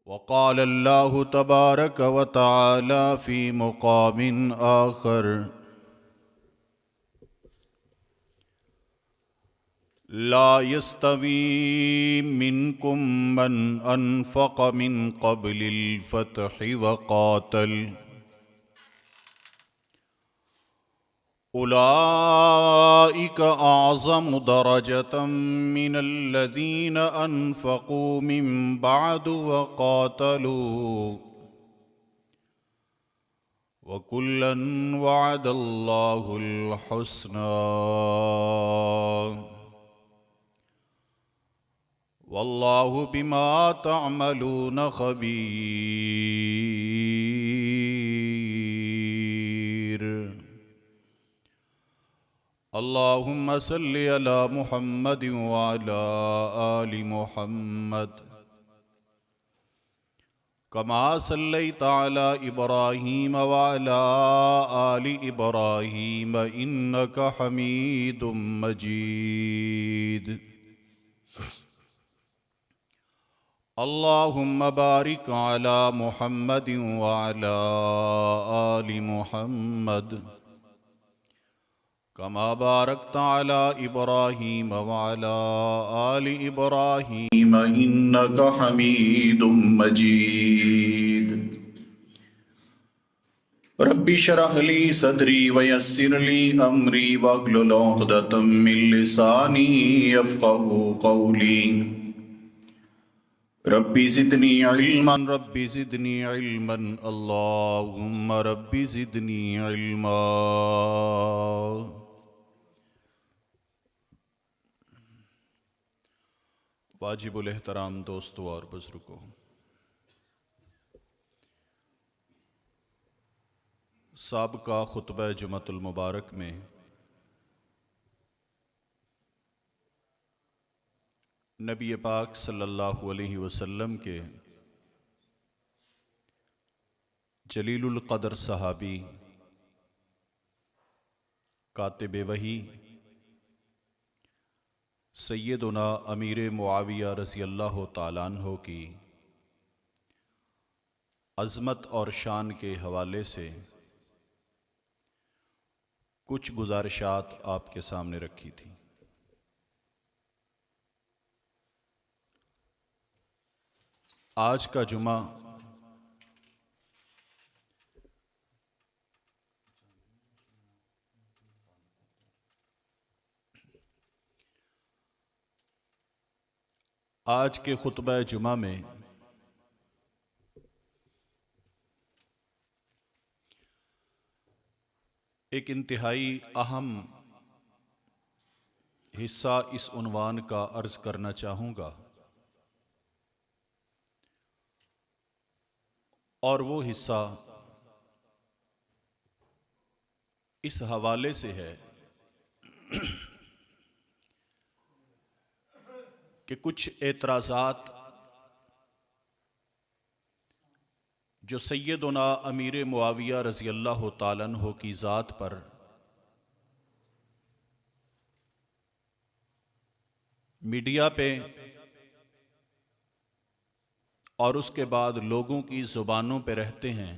وقال الله تبارك وتعالى في مقام آخر: لا يستوي منكم من أنفق من قبل الفتح وقاتل أولئك أعظم درجة من الذين أنفقوا من بعد وقاتلوا وكلا وعد الله الحسنى والله بما تعملون خبير. اللهم صل على محمد وعلى آل محمد كما صليت على إبراهيم وعلى آل إبراهيم إنك حميد مجيد. اللهم بارك على محمد وعلى آل محمد كما باركت على إبراهيم وعلى آل إبراهيم إنك حميد مجيد. رب اشرح لي صدري ويسر لي أمري واحلل عقدة من لساني يفقهوا قولي. رب زدني علما رب زدني علما اللهم رب زدني علما. واجب الاحترام دوستوں اور بزرگوں، سابقہ خطبہ جمعۃ المبارک میں نبی پاک صلی اللہ علیہ وسلم کے جلیل القدر صحابی کاتب وحی سیدنا امیر معاویہ رضی اللہ تعالیٰ عنہ کی عظمت اور شان کے حوالے سے کچھ گزارشات آپ کے سامنے رکھی تھی۔ آج کا جمعہ آج کے خطبہ جمعہ میں ایک انتہائی اہم حصہ اس عنوان کا عرض کرنا چاہوں گا، اور وہ حصہ اس حوالے سے ہے کہ کچھ اعتراضات جو سیدنا امیر معاویہ رضی اللہ تعالیٰ عنہ کی ذات پر میڈیا پہ اور اس کے بعد لوگوں کی زبانوں پہ رہتے ہیں،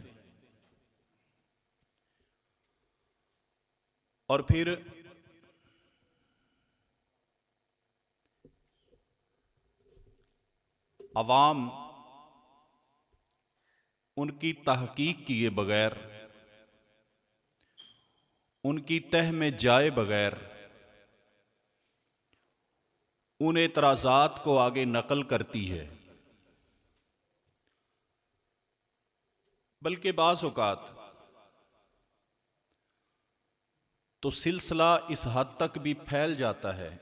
اور پھر عوام ان کی تحقیق کیے بغیر، ان کی تہ میں جائے بغیر ان اعتراضات کو آگے نقل کرتی ہے، بلکہ بعض اوقات تو سلسلہ اس حد تک بھی پھیل جاتا ہے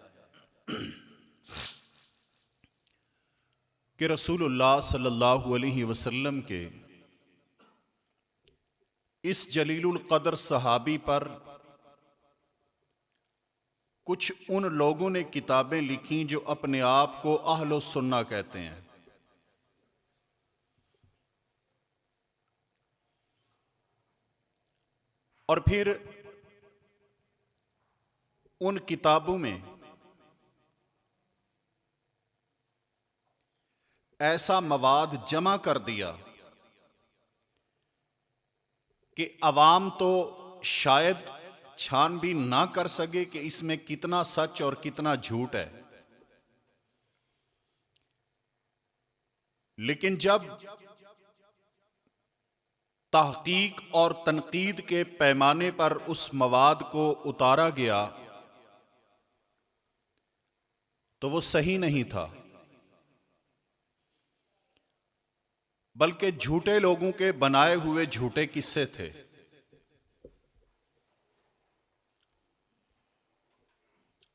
کہ رسول اللہ صلی اللہ علیہ وسلم کے اس جلیل القدر صحابی پر کچھ ان لوگوں نے کتابیں لکھیں جو اپنے آپ کو اہل السنہ کہتے ہیں، اور پھر ان کتابوں میں ایسا مواد جمع کر دیا کہ عوام تو شاید چھان بھی نہ کر سکے کہ اس میں کتنا سچ اور کتنا جھوٹ ہے، لیکن جب تحقیق اور تنقید کے پیمانے پر اس مواد کو اتارا گیا تو وہ صحیح نہیں تھا، بلکہ جھوٹے لوگوں کے بنائے ہوئے جھوٹے قصے تھے۔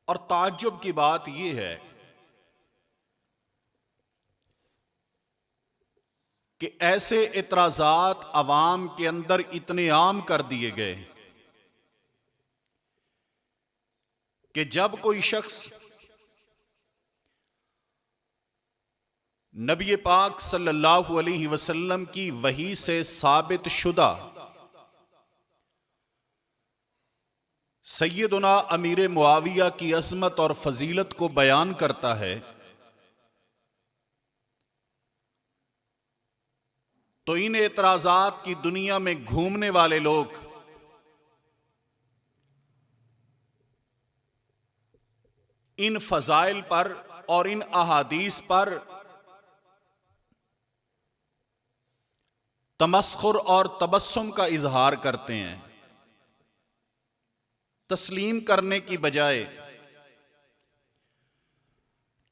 اور تعجب کی بات یہ ہے کہ ایسے اعتراضات عوام کے اندر اتنے عام کر دیے گئے کہ جب کوئی شخص نبی پاک صلی اللہ علیہ وسلم کی وحی سے ثابت شدہ سیدنا امیر معاویہ کی عظمت اور فضیلت کو بیان کرتا ہے تو ان اعتراضات کی دنیا میں گھومنے والے لوگ ان فضائل پر اور ان احادیث پر تمسخر اور تبسم کا اظہار کرتے ہیں، تسلیم کرنے کی بجائے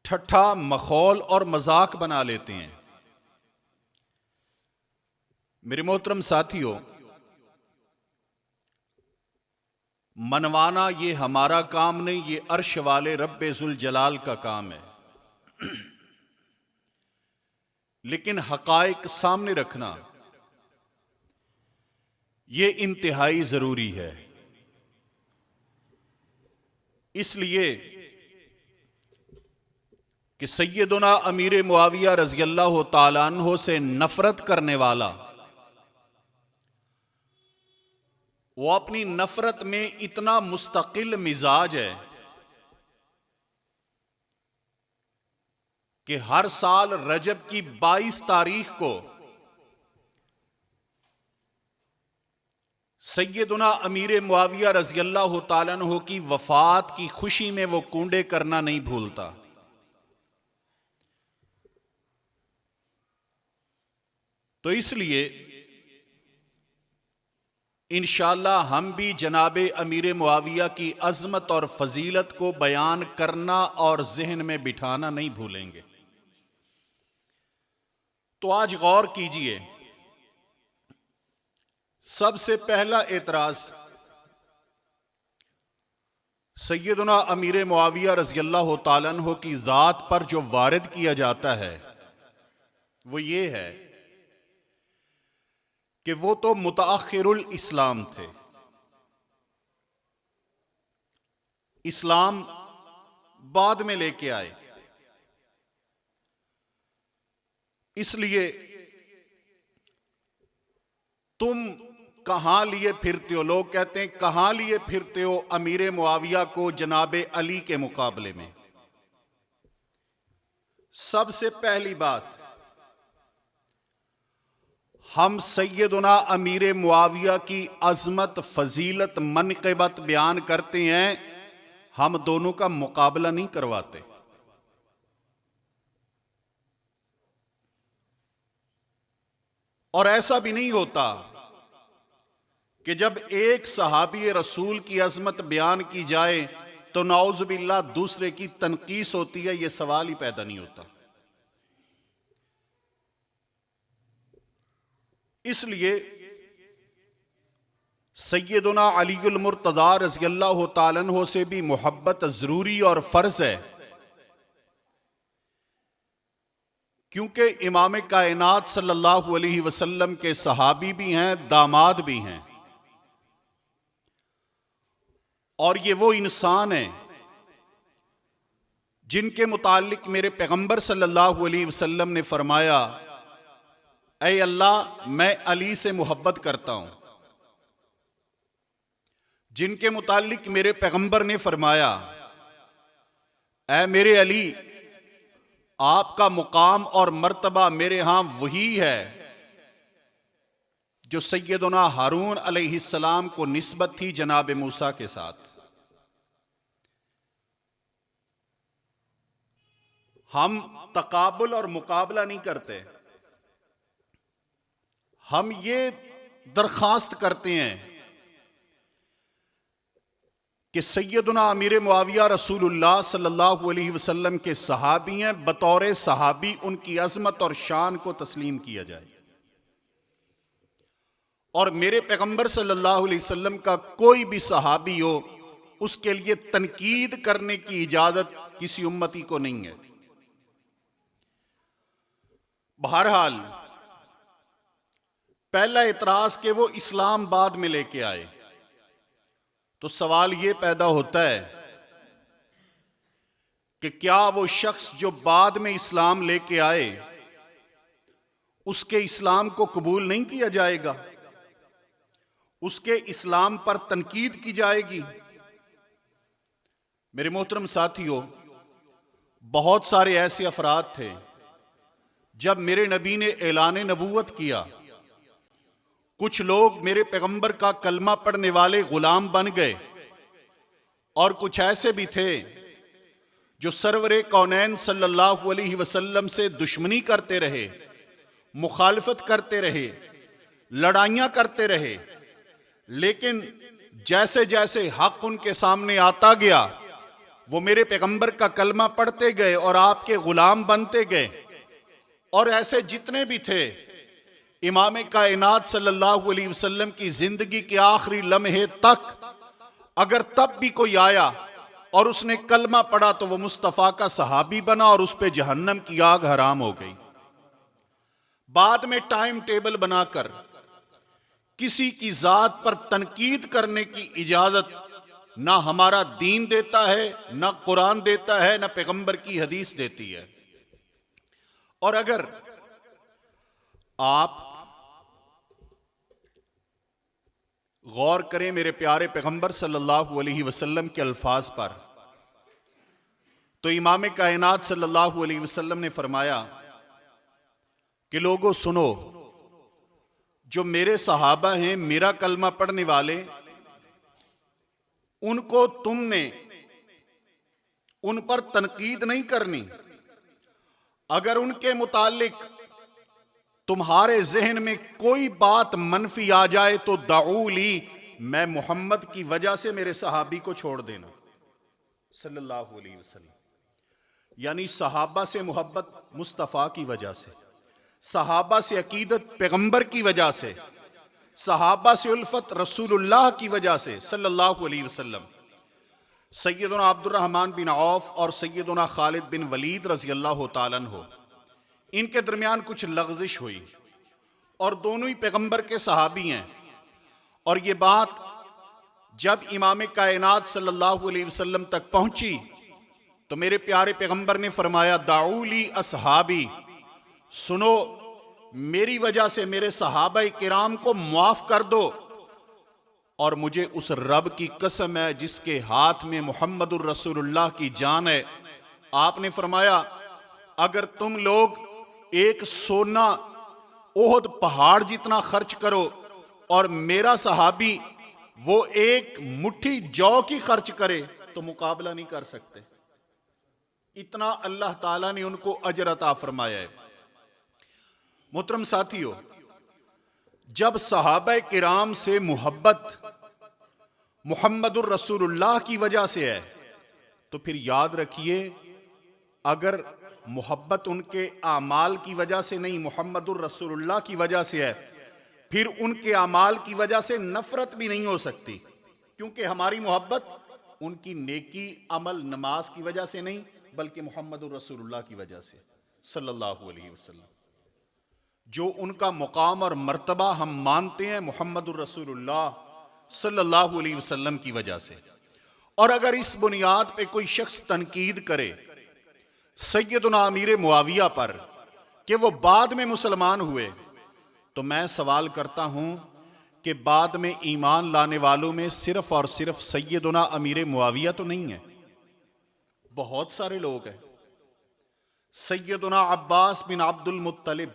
ٹھٹھا مخول اور مذاق بنا لیتے ہیں۔ میرے محترم ساتھیو، منوانا یہ ہمارا کام نہیں، یہ عرش والے رب ذوالجلال کا کام ہے، لیکن حقائق سامنے رکھنا یہ انتہائی ضروری ہے۔ اس لیے کہ سیدنا امیر معاویہ رضی اللہ تعالیٰ عنہ سے نفرت کرنے والا وہ اپنی نفرت میں اتنا مستقل مزاج ہے کہ ہر سال رجب کی 22 تاریخ کو سیدنا امیر معاویہ رضی اللہ تعالیٰ عنہ کی وفات کی خوشی میں وہ کونڈے کرنا نہیں بھولتا۔ تو اس لیے انشاءاللہ ہم بھی جناب امیر معاویہ کی عظمت اور فضیلت کو بیان کرنا اور ذہن میں بٹھانا نہیں بھولیں گے۔ تو آج غور کیجئے، سب سے پہلا اعتراض سیدنا امیر معاویہ رضی اللہ تعالیٰ عنہ کی ذات پر جو وارد کیا جاتا ہے وہ یہ ہے کہ وہ تو متأخر الاسلام تھے، اسلام بعد میں لے کے آئے، اس لیے تم کہاں لیے پھرتے ہو، لوگ کہتے ہیں کہاں لیے پھرتے ہو امیر معاویہ کو جناب علی کے مقابلے میں۔ سب سے پہلی بات، ہم سیدنا امیر معاویہ کی عظمت، فضیلت، منقبت بیان کرتے ہیں، ہم دونوں کا مقابلہ نہیں کرواتے۔ اور ایسا بھی نہیں ہوتا کہ جب ایک صحابی رسول کی عظمت بیان کی جائے تو نعوذ باللہ دوسرے کی تنقیص ہوتی ہے، یہ سوال ہی پیدا نہیں ہوتا۔ اس لیے سیدنا علی المرتضیٰ رضی اللہ تعالیٰ عنہ سے بھی محبت ضروری اور فرض ہے، کیونکہ امام کائنات صلی اللہ علیہ وسلم کے صحابی بھی ہیں، داماد بھی ہیں، اور یہ وہ انسان ہیں جن کے متعلق میرے پیغمبر صلی اللہ علیہ وسلم نے فرمایا، اے اللہ میں علی سے محبت کرتا ہوں، جن کے متعلق میرے پیغمبر نے فرمایا، اے میرے علی آپ کا مقام اور مرتبہ میرے ہاں وہی ہے جو سیدنا ہارون علیہ السلام کو نسبت تھی جناب موسیٰ کے ساتھ۔ ہم تقابل اور مقابلہ نہیں کرتے، ہم یہ درخواست کرتے ہیں کہ سیدنا امیر معاویہ رسول اللہ صلی اللہ علیہ وسلم کے صحابی ہیں، بطور صحابی ان کی عظمت اور شان کو تسلیم کیا جائے، اور میرے پیغمبر صلی اللہ علیہ وسلم کا کوئی بھی صحابی ہو اس کے لیے تنقید کرنے کی اجازت کسی امتی کو نہیں ہے۔ بہرحال پہلا اعتراض کہ وہ اسلام بعد میں لے کے آئے، تو سوال یہ پیدا ہوتا ہے کہ کیا وہ شخص جو بعد میں اسلام لے کے آئے اس کے اسلام کو قبول نہیں کیا جائے گا؟ اس کے اسلام پر تنقید کی جائے گی؟ میرے محترم ساتھیو، بہت سارے ایسے افراد تھے جب میرے نبی نے اعلان نبوت کیا، کچھ لوگ میرے پیغمبر کا کلمہ پڑھنے والے غلام بن گئے، اور کچھ ایسے بھی تھے جو سرور کونین صلی اللہ علیہ وسلم سے دشمنی کرتے رہے، مخالفت کرتے رہے، لڑائیاں کرتے رہے، لیکن جیسے جیسے حق ان کے سامنے آتا گیا وہ میرے پیغمبر کا کلمہ پڑھتے گئے اور آپ کے غلام بنتے گئے۔ اور ایسے جتنے بھی تھے، امام کائنات صلی اللہ علیہ وسلم کی زندگی کے آخری لمحے تک اگر تب بھی کوئی آیا اور اس نے کلمہ پڑھا تو وہ مصطفیٰ کا صحابی بنا اور اس پہ جہنم کی آگ حرام ہو گئی۔ بعد میں ٹائم ٹیبل بنا کر کسی کی ذات پر تنقید کرنے کی اجازت نہ ہمارا دین دیتا ہے، نہ قرآن دیتا ہے، نہ پیغمبر کی حدیث دیتی ہے۔ اور اگر آپ غور کریں میرے پیارے پیغمبر صلی اللہ علیہ وسلم کے الفاظ پر، تو امام کائنات صلی اللہ علیہ وسلم نے فرمایا کہ لوگوں سنو، جو میرے صحابہ ہیں، میرا کلمہ پڑھنے والے، ان کو تم نے ان پر تنقید نہیں کرنی۔ اگر ان کے متعلق تمہارے ذہن میں کوئی بات منفی آ جائے تو دعو لی، میں محمد کی وجہ سے میرے صحابی کو چھوڑ دینا صلی اللہ علیہ وسلم۔ یعنی صحابہ سے محبت مصطفیٰ کی وجہ سے، صحابہ سے عقیدت پیغمبر کی وجہ سے، صحابہ سے الفت رسول اللہ کی وجہ سے صلی اللہ علیہ وسلم۔ سیدنا عبد الرحمن بن عوف اور سیدنا خالد بن ولید رضی اللہ تعالیٰ عنہ، ان کے درمیان کچھ لغزش ہوئی، اور دونوں ہی پیغمبر کے صحابی ہیں، اور یہ بات جب امام کائنات صلی اللہ علیہ وسلم تک پہنچی تو میرے پیارے پیغمبر نے فرمایا دعو لی اصحابی، سنو میری وجہ سے میرے صحابہ کرام کو معاف کر دو، اور مجھے اس رب کی قسم ہے جس کے ہاتھ میں محمد الرسول اللہ کی جان ہے، آپ نے فرمایا اگر تم لوگ ایک سونا احد پہاڑ جتنا خرچ کرو اور میرا صحابی وہ ایک مٹھی جو کی خرچ کرے تو مقابلہ نہیں کر سکتے۔ اتنا اللہ تعالیٰ نے ان کو اجر عطا فرمایا ہے۔ محترم ساتھیو، جب صحابہ کرام سے محبت محمد الرسول اللہ کی وجہ سے ہے تو پھر یاد رکھیے اگر محبت ان کے اعمال کی وجہ سے نہیں، محمد الرسول اللہ کی وجہ سے ہے، پھر ان کے اعمال کی وجہ سے نفرت بھی نہیں ہو سکتی، کیونکہ ہماری محبت ان کی نیکی عمل نماز کی وجہ سے نہیں بلکہ محمد الرسول اللہ کی وجہ سے صلی اللہ علیہ وسلم۔ جو ان کا مقام اور مرتبہ ہم مانتے ہیں محمد الرسول اللہ صلی اللہ علیہ وسلم کی وجہ سے۔ اور اگر اس بنیاد پہ کوئی شخص تنقید کرے سیدنا امیر معاویہ پر کہ وہ بعد میں مسلمان ہوئے، تو میں سوال کرتا ہوں کہ بعد میں ایمان لانے والوں میں صرف اور صرف سیدنا امیر معاویہ تو نہیں ہے، بہت سارے لوگ ہیں۔ سیدنا عباس بن عبد المطلب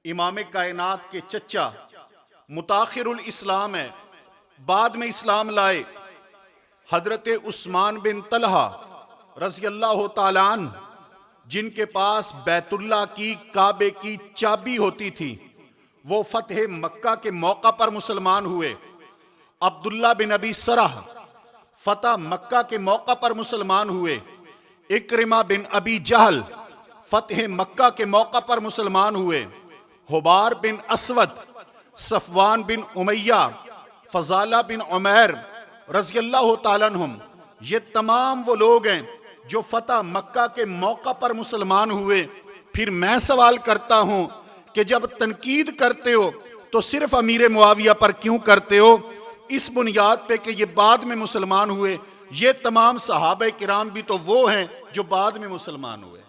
امام کائنات کے چچا متاخر الاسلام ہے، بعد میں اسلام لائے۔ حضرت عثمان بن طلحہ رضی اللہ تعالیٰ عنہ جن کے پاس بیت اللہ کی کعبے کی چابی ہوتی تھی، وہ فتح مکہ کے موقع پر مسلمان ہوئے۔ عبداللہ بن ابی سرح فتح مکہ کے موقع پر مسلمان ہوئے۔ اکرمہ بن ابی جہل فتح مکہ کے موقع پر مسلمان ہوئے۔ حبار بن اسود، صفوان بن امیہ، فضالہ بن عمیر رضی اللہ تعالیٰ عنہم، یہ تمام وہ لوگ ہیں جو فتح مکہ کے موقع پر مسلمان ہوئے۔ پھر میں سوال کرتا ہوں کہ جب تنقید کرتے ہو تو صرف امیر معاویہ پر کیوں کرتے ہو؟ اس بنیاد پہ کہ یہ بعد میں مسلمان ہوئے۔ یہ تمام صحابہ کرام بھی تو وہ ہیں جو بعد میں مسلمان ہوئے۔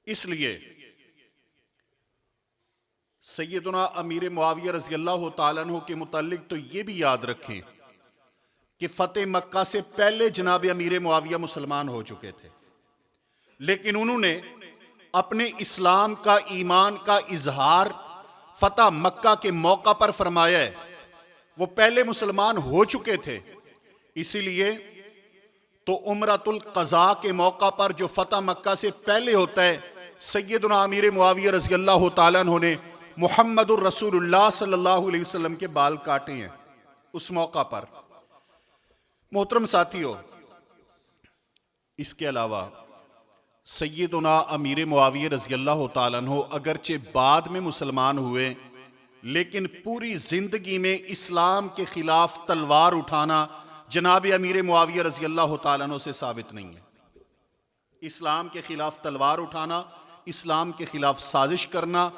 اس لیے سیدنا امیر معاویہ رضی اللہ تعالیٰ عنہ کے متعلق تو یہ بھی یاد رکھیں کہ فتح مکہ سے پہلے جناب امیر معاویہ مسلمان ہو چکے تھے، لیکن انہوں نے اپنے اسلام کا، ایمان کا اظہار فتح مکہ کے موقع پر فرمایا ہے۔ وہ پہلے مسلمان ہو چکے تھے، اسی لیے تو عمرۃ القضاء کے موقع پر جو فتح مکہ سے پہلے ہوتا ہے، سیدنا امیر معاویہ رضی اللہ تعالیٰ عنہ نے محمد الرسول اللہ صلی اللہ علیہ وسلم کے بال کاٹے ہیں اس موقع پر۔ محترم ساتھیو، اس کے علاوہ سیدنا امیر معاویہ رضی اللہ تعالیٰ عنہ اگرچہ بعد میں مسلمان ہوئے، لیکن پوری زندگی میں اسلام کے خلاف تلوار اٹھانا جناب امیر معاویہ رضی اللہ تعالیٰ عنہ سے ثابت نہیں ہے۔ اسلام کے خلاف تلوار اٹھانا، اسلام کے خلاف سازش کرنا،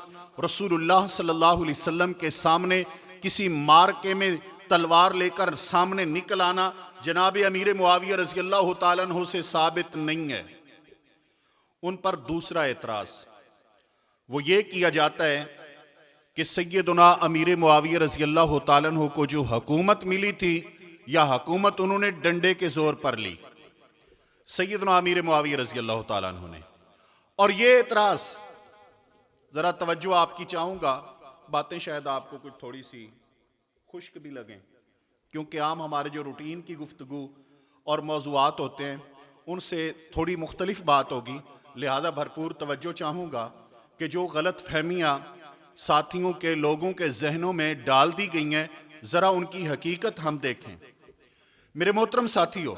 رسول اللہ صلی اللہ علیہ وسلم کے سامنے کسی مارکے میں تلوار لے کر سامنے نکل آنا جناب امیر معاویہ رضی اللہ تعالیٰ عنہ سے ثابت نہیں ہے۔ ان پر دوسرا اعتراض وہ یہ کیا جاتا ہے کہ سیدنا امیر معاویہ رضی اللہ تعالیٰ عنہ کو جو حکومت ملی تھی، یا حکومت انہوں نے ڈنڈے کے زور پر لی، سیدنا امیر معاویہ رضی اللہ تعالیٰ عنہ نے۔ اور یہ اعتراض ذرا توجہ آپ کی چاہوں گا، باتیں شاید آپ کو کچھ تھوڑی سی خشک بھی لگیں، کیونکہ عام ہمارے جو روٹین کی گفتگو اور موضوعات ہوتے ہیں ان سے تھوڑی مختلف بات ہوگی، لہذا بھرپور توجہ چاہوں گا کہ جو غلط فہمیاں ساتھیوں کے، لوگوں کے ذہنوں میں ڈال دی گئی ہیں، ذرا ان کی حقیقت ہم دیکھیں۔ میرے محترم ساتھیوں،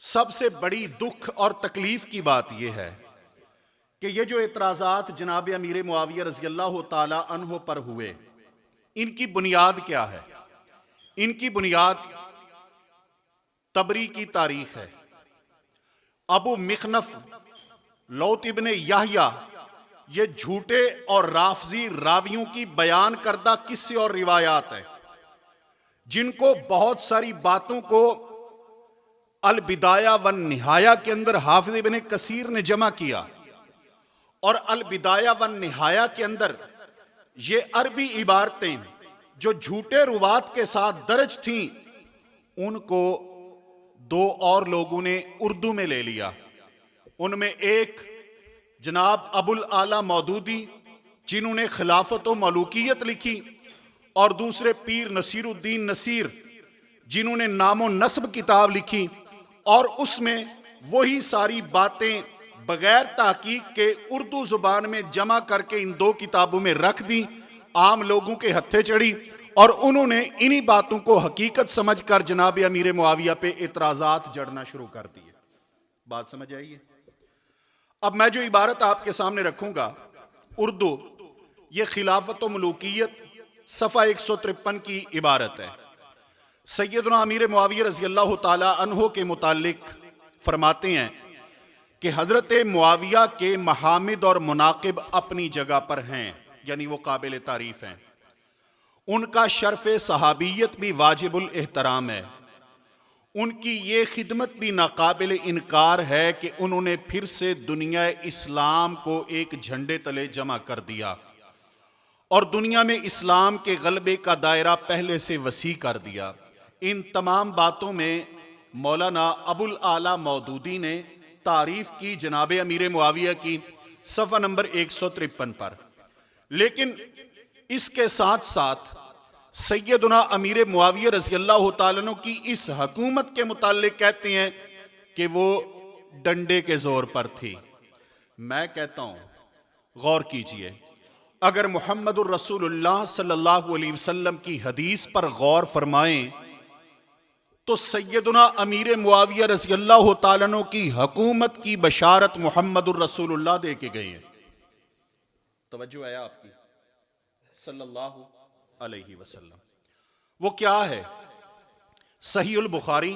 سب سے بڑی دکھ اور تکلیف کی بات یہ ہے کہ یہ جو اعتراضات جناب امیر معاویہ رضی اللہ تعالی عنہ پر ہوئے، ان کی بنیاد کیا ہے؟ ان کی بنیاد طبری کی تاریخ ہے۔ ابو مخنف لوط ابن یحییٰ یہ جھوٹے اور رافضی راویوں کی بیان کردہ قصے اور روایات ہیں، جن کو بہت ساری باتوں کو البدایہ والنہایہ کے اندر حافظ ابن کثیر نے جمع کیا، اور البدایہ والنہایہ کے اندر یہ عربی عبارتیں جو جھوٹے روات کے ساتھ درج تھیں، ان کو دو اور لوگوں نے اردو میں لے لیا۔ ان میں ایک جناب ابو الاعلیٰ مودودی جنہوں نے خلافت و ملوکیت لکھی، اور دوسرے پیر نصیر الدین نصیر جنہوں نے نام و نسب کتاب لکھی، اور اس میں وہی ساری باتیں بغیر تحقیق کے اردو زبان میں جمع کر کے ان دو کتابوں میں رکھ دی، عام لوگوں کے ہتھے چڑھی، اور انہوں نے انہی باتوں کو حقیقت سمجھ کر جناب امیر معاویہ پہ اعتراضات جڑنا شروع کر دیے۔ بات سمجھ آئیے؟ اب میں جو عبارت آپ کے سامنے رکھوں گا اردو، یہ خلافت و ملوکیت صفحہ 153 کی عبارت ہے۔ سیدنا امیر معاویہ رضی اللہ تعالی عنہ کے متعلق فرماتے ہیں کہ حضرت معاویہ کے محامد اور مناقب اپنی جگہ پر ہیں، یعنی وہ قابل تعریف ہیں۔ ان کا شرف صحابیت بھی واجب الاحترام ہے۔ ان کی یہ خدمت بھی ناقابل انکار ہے کہ انہوں نے پھر سے دنیا اسلام کو ایک جھنڈے تلے جمع کر دیا، اور دنیا میں اسلام کے غلبے کا دائرہ پہلے سے وسیع کر دیا۔ ان تمام باتوں میں مولانا ابو الاعلیٰ مودودی نے تعریف کی جناب امیر معاویہ کی صفحہ نمبر 153 پر، لیکن اس کے ساتھ ساتھ سیدنا امیر معاویہ رضی اللہ تعالیٰ عنہ کی اس حکومت کے متعلق کہتے ہیں کہ وہ ڈنڈے کے زور پر تھی۔ میں کہتا ہوں غور کیجئے، اگر محمد الرسول اللہ صلی اللہ علیہ وسلم کی حدیث پر غور فرمائیں تو سیدنا امیر معاویہ رضی اللہ تعالیٰ عنہ کی حکومت کی بشارت محمد الرسول اللہ دے کے گئے ہیں۔ توجہ ہے آپ کی صلی اللہ علیہ وسلم، وہ کیا ہے؟ صحیح البخاری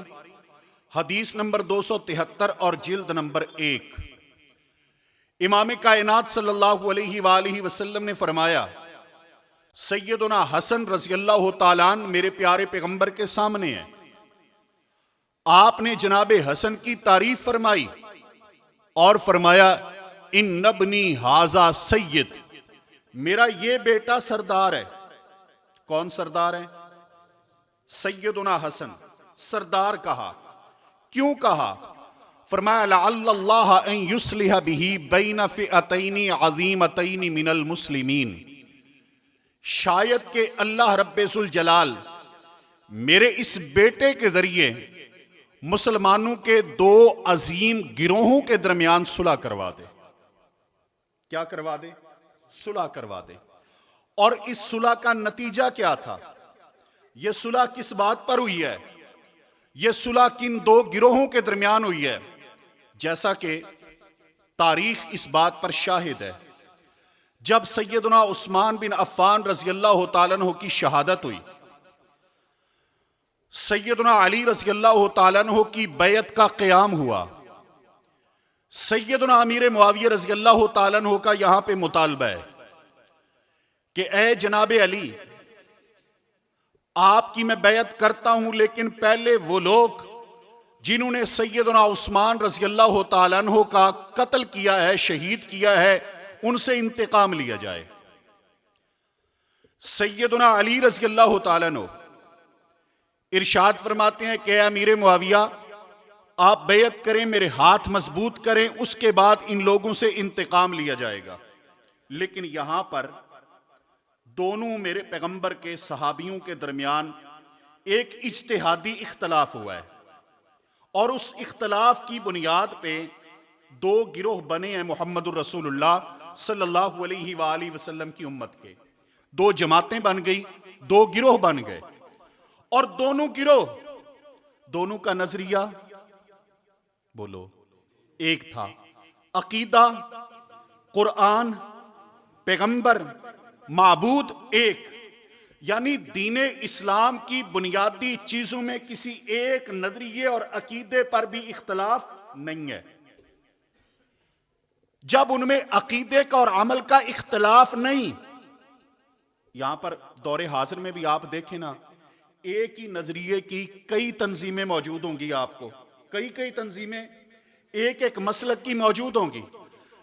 حدیث نمبر 273 اور جلد نمبر 1، امام کائنات صلی اللہ علیہ وآلہ وسلم نے فرمایا، سیدنا حسن رضی اللہ تعالیٰ عنہ میرے پیارے پیغمبر کے سامنے ہیں۔ آپ نے جناب حسن کی تعریف فرمائی اور فرمایا، ان ابنی ھذا سید، میرا یہ بیٹا سردار ہے۔ کون سردار ہے؟ سیدنا حسن سردار کہا۔ کیوں کہا؟ فرمایا، لعل اللہ ان یصلح بہ بین فئتین عظیمتین من المسلمین، شاید کہ اللہ رب ذوالجلال میرے اس بیٹے کے ذریعے مسلمانوں کے دو عظیم گروہوں کے درمیان صلح کروا دے۔ کیا کروا دے؟ صلح کروا دے۔ اور اس صلح کا نتیجہ کیا تھا؟ یہ صلح کس بات پر ہوئی ہے؟ یہ صلح کن دو گروہوں کے درمیان ہوئی ہے؟ جیسا کہ تاریخ اس بات پر شاہد ہے، جب سیدنا عثمان بن عفان رضی اللہ تعالیٰ عنہ کی شہادت ہوئی، سیدنا علی رضی اللہ تعالیٰ عنہ کی بیعت کا قیام ہوا، سیدنا امیر معاویہ رضی اللہ تعالیٰ عنہ کا یہاں پہ مطالبہ ہے کہ اے جناب علی، آپ کی میں بیعت کرتا ہوں، لیکن پہلے وہ لوگ جنہوں نے سیدنا عثمان رضی اللہ تعالیٰ عنہ کا قتل کیا ہے، شہید کیا ہے، ان سے انتقام لیا جائے۔ سیدنا علی رضی اللہ تعالیٰ عنہ ارشاد فرماتے ہیں کہ اے امیر معاویہ، آپ بیعت کریں، میرے ہاتھ مضبوط کریں، اس کے بعد ان لوگوں سے انتقام لیا جائے گا۔ لیکن یہاں پر دونوں میرے پیغمبر کے صحابیوں کے درمیان ایک اجتہادی اختلاف ہوا ہے، اور اس اختلاف کی بنیاد پہ دو گروہ بنے ہیں محمد الرسول اللہ صلی اللہ علیہ وآلہ وسلم کی امت کے۔ دو جماعتیں بن گئی، دو گروہ بن گئے، اور دونوں گروہ، دونوں کا نظریہ بولو ایک تھا، عقیدہ، قرآن، پیغمبر، معبود ایک، یعنی دین اسلام کی بنیادی چیزوں میں کسی ایک نظریے اور عقیدے پر بھی اختلاف نہیں ہے۔ جب ان میں عقیدے کا اور عمل کا اختلاف نہیں، یہاں پر دور حاضر میں بھی آپ دیکھیں نا، ایک ہی نظریے کی کئی تنظیمیں موجود ہوں گی، آپ کو کئی تنظیمیں ایک ایک مسلک کی موجود ہوں گی،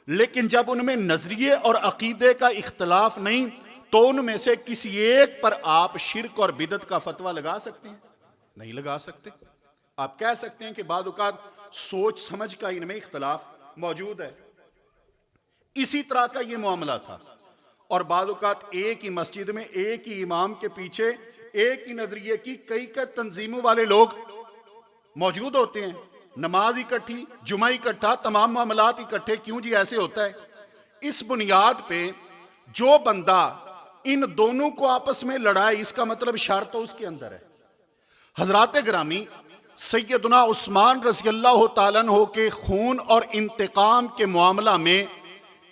لیکن جب ان میں نظریے اور عقیدے کا اختلاف نہیں تو ان میں سے کسی ایک پر آپ شرک اور بدعت کا فتویٰ لگا سکتے ہیں؟ نہیں لگا سکتے۔ آپ کہہ سکتے ہیں کہ بعض اوقات سوچ سمجھ کا ان میں اختلاف موجود ہے۔ اسی طرح کا یہ معاملہ تھا، اور بعض اوقات ایک ہی مسجد میں ایک ہی امام کے پیچھے ایک ہی نظریے کی کئی تنظیموں والے لوگ موجود ہوتے ہیں، نماز اکٹھی، جمعہ اکٹھا، تمام معاملات اکٹھے۔ کیوں جی ایسے ہوتا ہے؟ اس بنیاد پہ جو بندہ ان دونوں کو آپس میں لڑائے، اس کا مطلب شر تو اس کے اندر ہے۔ حضرات گرامی، سیدنا عثمان رضی اللہ تعالیٰ عنہ کے خون اور انتقام کے معاملہ میں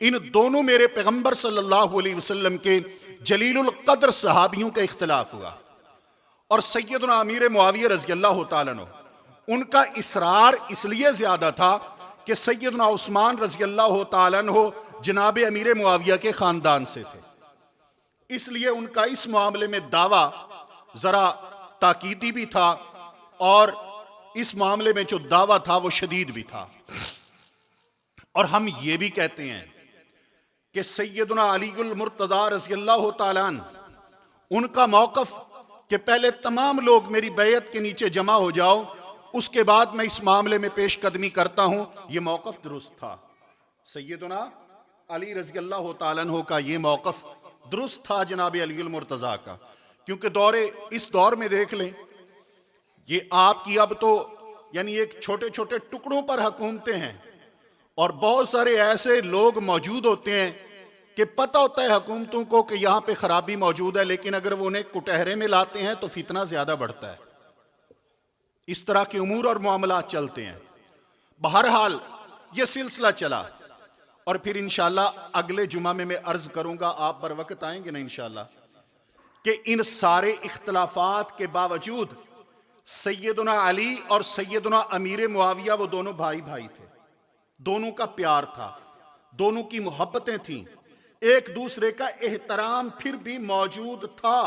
ان دونوں میرے پیغمبر صلی اللہ علیہ وسلم کے جلیل القدر صحابیوں کا اختلاف ہوا، اور سیدنا امیر معاویہ رضی اللہ تعالیٰ عنہ، ان کا اصرار اس لیے زیادہ تھا کہ سیدنا عثمان رضی اللہ تعالیٰ عنہ جناب امیر معاویہ کے خاندان سے تھے، اس لیے ان کا اس معاملے میں دعویٰ ذرا تاکیدی بھی تھا، اور اس معاملے میں جو دعویٰ تھا وہ شدید بھی تھا۔ اور ہم یہ بھی کہتے ہیں کہ سیدنا علی المرتضی رضی اللہ تعالیٰ عنہ، ان کا موقف کہ پہلے تمام لوگ میری بیعت کے نیچے جمع ہو جاؤ، اس کے بعد میں اس معاملے میں پیش قدمی کرتا ہوں، یہ موقف درست تھا۔ سیدنا علی رضی اللہ تعالیٰ عنہ کا یہ موقف درست تھا جناب علی المرتضیٰ کا، کیونکہ اس دور میں دیکھ لیں، یہ آپ کی اب تو یعنی ایک چھوٹے چھوٹے ٹکڑوں پر حکومتیں ہیں، اور بہت سارے ایسے لوگ موجود ہوتے ہیں کہ پتہ ہوتا ہے حکومتوں کو کہ یہاں پہ خرابی موجود ہے، لیکن اگر وہ انہیں کٹہرے میں لاتے ہیں تو فتنہ زیادہ بڑھتا ہے۔ اس طرح کے امور اور معاملات چلتے ہیں۔ بہرحال یہ سلسلہ چلا، اور پھر انشاءاللہ اگلے جمعہ میں عرض کروں گا، آپ بر وقت آئیں گے نا انشاءاللہ، کہ ان سارے اختلافات کے باوجود سیدنا علی اور سیدنا امیر معاویہ وہ دونوں بھائی بھائی تھے، دونوں کا پیار تھا، دونوں کی محبتیں تھیں، ایک دوسرے کا احترام پھر بھی موجود تھا،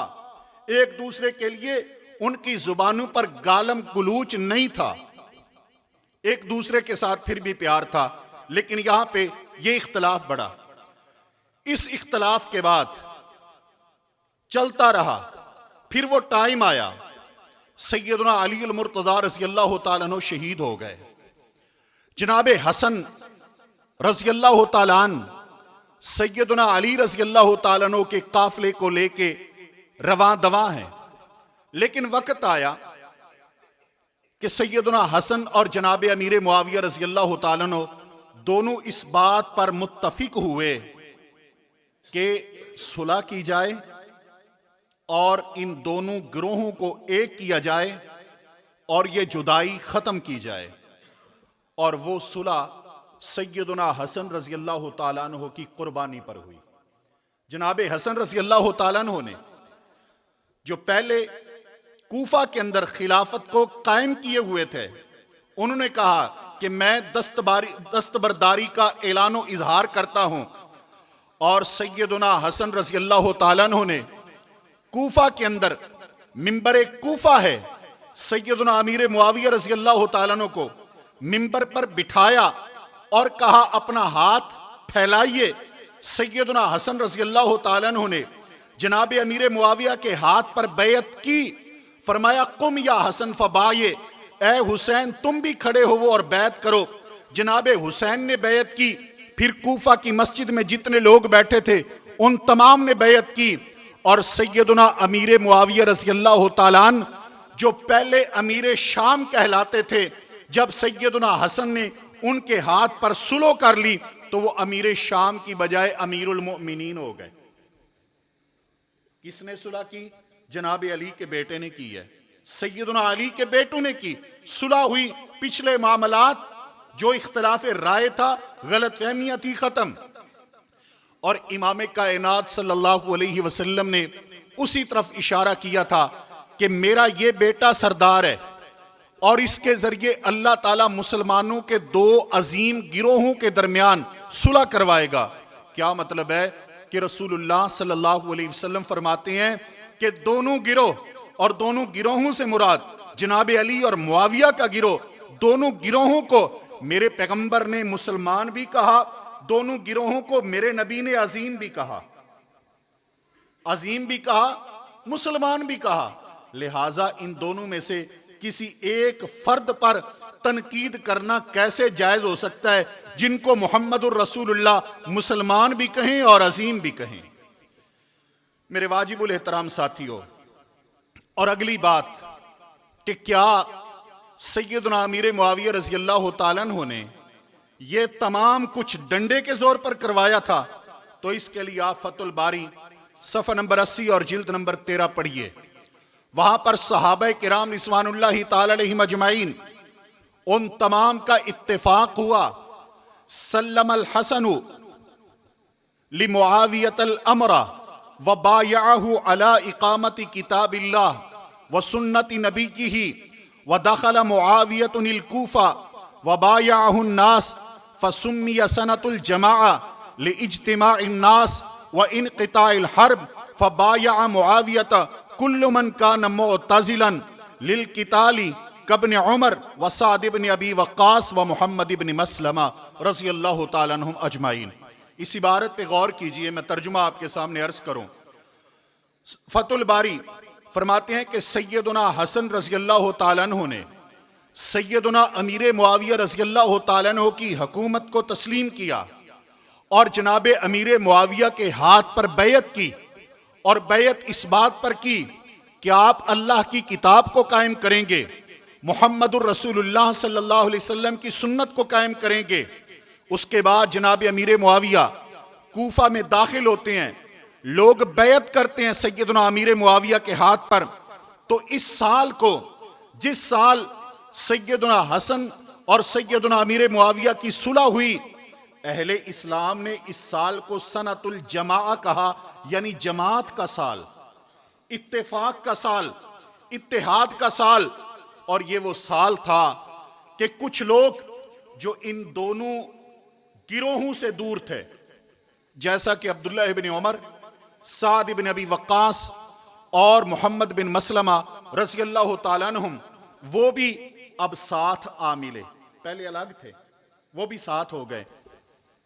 ایک دوسرے کے لیے ان کی زبانوں پر گالم گلوچ نہیں تھا، ایک دوسرے کے ساتھ پھر بھی پیار تھا۔ لیکن یہاں پہ یہ اختلاف بڑھا، اس اختلاف کے بعد چلتا رہا، پھر وہ ٹائم آیا، سیدنا علی المرتضیٰ رضی اللہ تعالیٰ عنہ شہید ہو گئے، جناب حسن رضی اللہ تعالیٰ عنہ سیدنا علی رضی اللہ تعالیٰ عنہ کے قافلے کو لے کے رواں دواں ہیں، لیکن وقت آیا کہ سیدنا حسن اور جناب امیر معاویہ رضی اللہ تعالیٰ عنہ دونوں اس بات پر متفق ہوئے کہ صلح کی جائے اور ان دونوں گروہوں کو ایک کیا جائے اور یہ جدائی ختم کی جائے، اور وہ صلح سیدنا حسن رضی اللہ تعالیٰ عنہ کی قربانی پر ہوئی۔ جناب حسن رضی اللہ تعالیٰ عنہ نے جو پہلے کوفہ کے اندر خلافت کو قائم کیے ہوئے تھے، انہوں نے کہا کہ میں دستبرداری کا اعلان و اظہار کرتا ہوں، اور سیدنا حسن رضی اللہ تعالیٰ عنہ نے کوفہ کے اندر منبر کوفہ ہے، سیدنا امیر معاویہ رضی اللہ تعالیٰ عنہ کو منبر پر بٹھایا اور کہا اپنا ہاتھ پھیلائیے۔ سیدنا حسن رضی اللہ تعالیٰ عنہ نے جناب امیر معاویہ کے ہاتھ پر بیعت کی، فرمایا قم یا حسن فبایع، اے حسین تم بھی کھڑے ہو اور بیعت کرو۔ جناب حسین نے بیعت کی، پھر کوفہ کی مسجد میں جتنے لوگ بیٹھے تھے ان تمام نے بیعت کی، اور سیدنا امیر معاویہ رضی اللہ تعالیٰ عنہ جو پہلے امیر شام کہلاتے تھے، جب سیدنا حسن نے ان کے ہاتھ پر صلح کر لی تو وہ امیر شام کی بجائے امیر المؤمنین ہو گئے۔ کس نے صلح کی؟ جناب علی کے بیٹے نے کی ہے، سیدنا علی کے بیٹوں نے کی، صلح ہوئی، پچھلے معاملات جو اختلاف رائے تھا، غلط فہمیاں تھی، ختم۔ اور امام کائنات صلی اللہ علیہ وسلم نے اسی طرف اشارہ کیا تھا کہ میرا یہ بیٹا سردار ہے، اور اس کے ذریعے اللہ تعالیٰ مسلمانوں کے دو عظیم گروہوں کے درمیان صلح کروائے گا۔ کیا مطلب ہے کہ رسول اللہ صلی اللہ علیہ وسلم فرماتے ہیں کہ دونوں گروہ، اور دونوں گروہوں سے مراد جناب علی اور معاویہ کا گروہ، دونوں گروہوں کو میرے پیغمبر نے مسلمان بھی کہا، دونوں گروہوں کو میرے نبی نے عظیم بھی کہا، عظیم بھی کہا، مسلمان بھی کہا۔ لہٰذا ان دونوں میں سے کسی ایک فرد پر تنقید کرنا کیسے جائز ہو سکتا ہے جن کو محمد الرسول اللہ مسلمان بھی کہیں اور عظیم بھی کہیں؟ میرے واجب الاحترام ساتھیو، اور اگلی بات کہ کیا سیدنا امیر معاویہ رضی اللہ تعالیٰ عنہ نے یہ تمام کچھ ڈنڈے کے زور پر کروایا تھا؟ تو اس کے لیے آپ فتح الباری صفحہ نمبر 80 اور جلد نمبر 13 پڑھیے، وہاں پر صحابہ کرام رضوان اللہ تعالی علیہم اجمعین ان تمام کا اتفاق ہوا۔ سلم الحسن لمعاویۃ الامر وبایعہ علی اقامت کتاب اللہ وسنت نبیہ ودخل معاویۃ الکوفہ وبایعہ الناس فسمی سنۃ الجماعہ لاجتماع الناس وانقطاع الحرب فبایع معاویۃ کل من کان معتزلا للقتال کابن عمر وسعد بن ابی وقاص ومحمد بن مسلمہ رضی اللہ تعالیٰ عنہم اجمعین۔ اس عبارت پہ غور کیجئے، میں ترجمہ آپ کے سامنے عرض کروں۔ فتح الباری فرماتے ہیں کہ سیدنا حسن رضی اللہ تعالیٰ عنہ نے سیدنا امیر معاویہ رضی اللہ تعالیٰ عنہ کی حکومت کو تسلیم کیا اور جناب امیر معاویہ کے ہاتھ پر بیعت کی، اور بیعت اس بات پر کی کہ آپ اللہ کی کتاب کو قائم کریں گے، محمد الرسول اللہ صلی اللہ علیہ وسلم کی سنت کو قائم کریں گے۔ اس کے بعد جناب امیر معاویہ کوفہ میں داخل ہوتے ہیں، لوگ بیعت کرتے ہیں سیدنا امیر معاویہ کے ہاتھ پر۔ تو اس سال کو، جس سال سیدنا حسن اور سیدنا امیر معاویہ کی صلح ہوئی، اہل اسلام نے اس سال کو سنۃ الجماع کہا، یعنی جماعت کا سال، اتفاق کا سال، اتحاد کا سال۔ اور یہ وہ سال تھا کہ کچھ لوگ جو ان دونوں گروہوں سے دور تھے، جیسا کہ عبداللہ بن عمر، سعد بن ابی وقاص اور محمد بن مسلمہ رضی اللہ تعالیٰ عنہم، وہ بھی اب ساتھ آ ملے۔ پہلے الگ تھے، وہ بھی ساتھ ہو گئے۔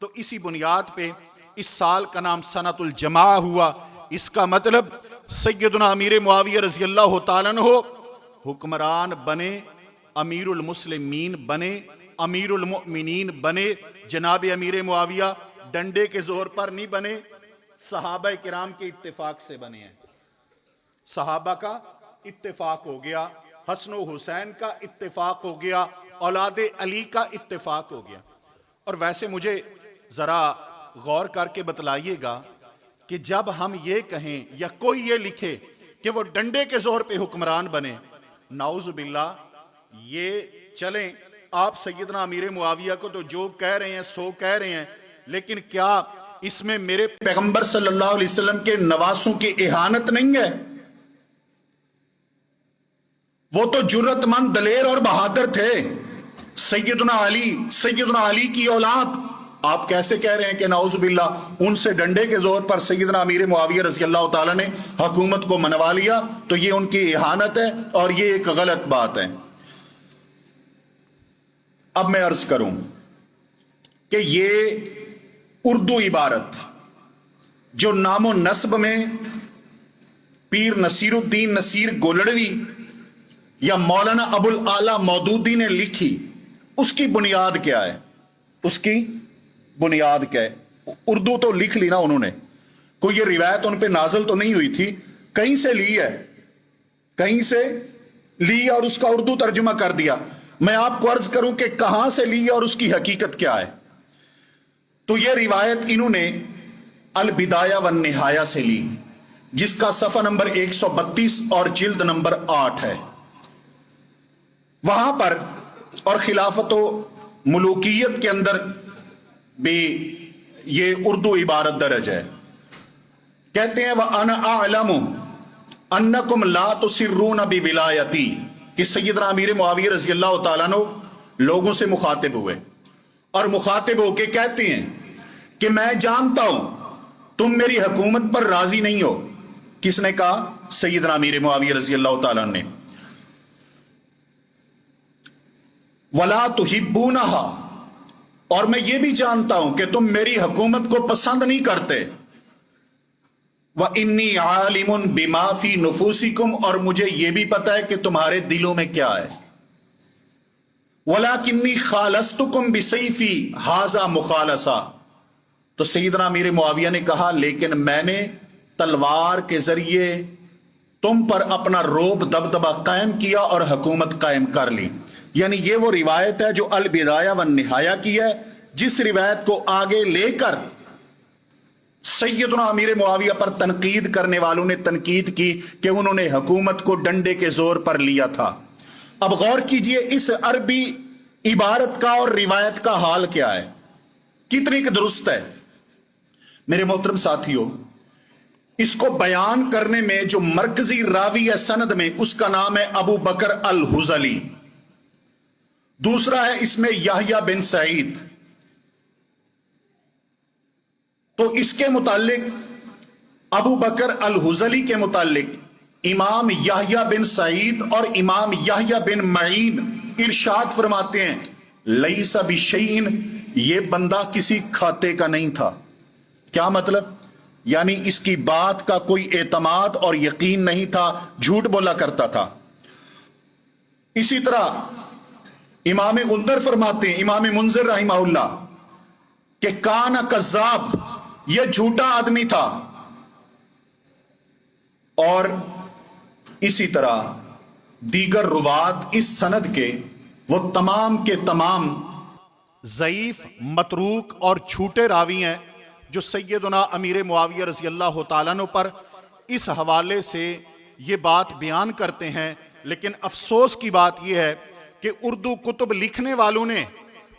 تو اسی بنیاد پہ اس سال کا نام سنۃ الجماع ہوا۔ اس کا مطلب سیدنا امیر معاویہ رضی اللہ تعالیٰ عنہ حکمران بنے، امیر المسلمین بنے، امیر المؤمنین بنے۔ جناب امیر معاویہ ڈنڈے کے زور پر نہیں بنے، صحابہ کرام کے اتفاق سے بنے ہیں۔ صحابہ کا اتفاق ہو گیا، حسن و حسین کا اتفاق ہو گیا، اولاد علی کا اتفاق ہو گیا۔ اور ویسے مجھے ذرا غور کر کے بتلائیے گا کہ جب ہم یہ کہیں یا کوئی یہ لکھے کہ وہ ڈنڈے کے زور پہ حکمران بنے، نعوذ باللہ، یہ چلیں آپ سیدنا امیر معاویہ کو تو جو کہہ رہے ہیں سو کہہ رہے ہیں، لیکن کیا اس میں میرے پیغمبر صلی اللہ علیہ وسلم کے نواسوں کی اہانت نہیں ہے؟ وہ تو جرت مند، دلیر اور بہادر تھے، سیدنا علی کی اولاد۔ آپ کیسے کہہ رہے ہیں کہ نعوذ باللہ ان سے ڈنڈے کے زور پر سیدنا امیر معاویہ رضی اللہ تعالیٰ نے حکومت کو منوا لیا؟ تو یہ ان کی اہانت ہے اور یہ ایک غلط بات ہے۔ اب میں عرض کروں کہ یہ اردو عبارت جو نام و نسب میں پیر نصیر الدین نصیر گولڑوی یا مولانا ابو الاعلیٰ مودودی نے لکھی، اس کی بنیاد کیا ہے؟ اس کی بنیاد کیا ہے؟ اردو تو لکھ لی نا انہوں نے، کوئی یہ روایت ان پہ نازل تو نہیں ہوئی تھی، کہیں سے لی ہے، کہیں سے لی اور اس کا اردو ترجمہ کر دیا۔ میں آپ کو عرض کروں کہ کہاں سے لی اور اس کی حقیقت کیا ہے؟ تو یہ روایت انہوں نے البدایہ والنہایہ سے لی، جس کا صفحہ نمبر 132 اور جلد نمبر 8 ہے۔ وہاں پر اور خلافت و ملوکیت کے اندر بھی یہ اردو عبارت درج ہے۔ کہتے ہیں وَأَنَا أَعْلَمُ أَنَّكُمْ لَا تُسِرُّونَ بِوِلَایَتِي، کہ سیدنا امیر معاویہ رضی اللہ تعالیٰ عنہ لوگوں سے مخاطب ہوئے اور مخاطب ہو کے کہتے ہیں کہ میں جانتا ہوں تم میری حکومت پر راضی نہیں ہو۔ کس نے کہا؟ سیدنا امیر معاویہ رضی اللہ تعالیٰ عنہ نے۔ وَلَا تُحِبُّونَهَا، اور میں یہ بھی جانتا ہوں کہ تم میری حکومت کو پسند نہیں کرتے۔ وَإِنِّي عَالِمٌ بِمَا فِي نُفُوسِكُمْ، اور مجھے یہ بھی پتا ہے کہ تمہارے دلوں میں کیا ہے۔ وَلَكِنِّي خَالَصْتُكُمْ بِسَيْفِي هَذَا مُخَالَصَةً، تو سیدنا امیر معاویہ نے کہا لیکن میں نے تلوار کے ذریعے تم پر اپنا روب دبدبہ قائم کیا اور حکومت قائم کر لی۔ یعنی یہ وہ روایت ہے جو البدایہ والنہایہ کی ہے، جس روایت کو آگے لے کر سیدنا امیر معاویہ پر تنقید کرنے والوں نے تنقید کی کہ انہوں نے حکومت کو ڈنڈے کے زور پر لیا تھا۔ اب غور کیجئے اس عربی عبارت کا اور روایت کا حال کیا ہے، کتنی درست ہے۔ میرے محترم ساتھیوں، اس کو بیان کرنے میں جو مرکزی راوی ہے سند میں، اس کا نام ہے ابو بکر الحزلی۔ دوسرا ہے اس میں یحییٰ بن سعید۔ تو اس کے متعلق، ابو بکر الحزلی کے متعلق امام یحییٰ بن سعید اور امام یحییٰ بن معین ارشاد فرماتے ہیں لیس بشیء، یہ بندہ کسی کھاتے کا نہیں تھا۔ کیا مطلب؟ یعنی اس کی بات کا کوئی اعتماد اور یقین نہیں تھا، جھوٹ بولا کرتا تھا۔ اسی طرح امام غندر فرماتے ہیں، امام منذر رحمہ اللہ، کہ کان کذاب، یہ جھوٹا آدمی تھا. اور اسی طرح دیگر روات اس سند کے وہ تمام کے تمام ضعیف، متروک اور جھوٹے راوی ہیں جو سیدنا امیر معاویہ رضی اللہ تعالیٰ عنہ پر اس حوالے سے یہ بات بیان کرتے ہیں. لیکن افسوس کی بات یہ ہے کہ اردو کتب لکھنے والوں نے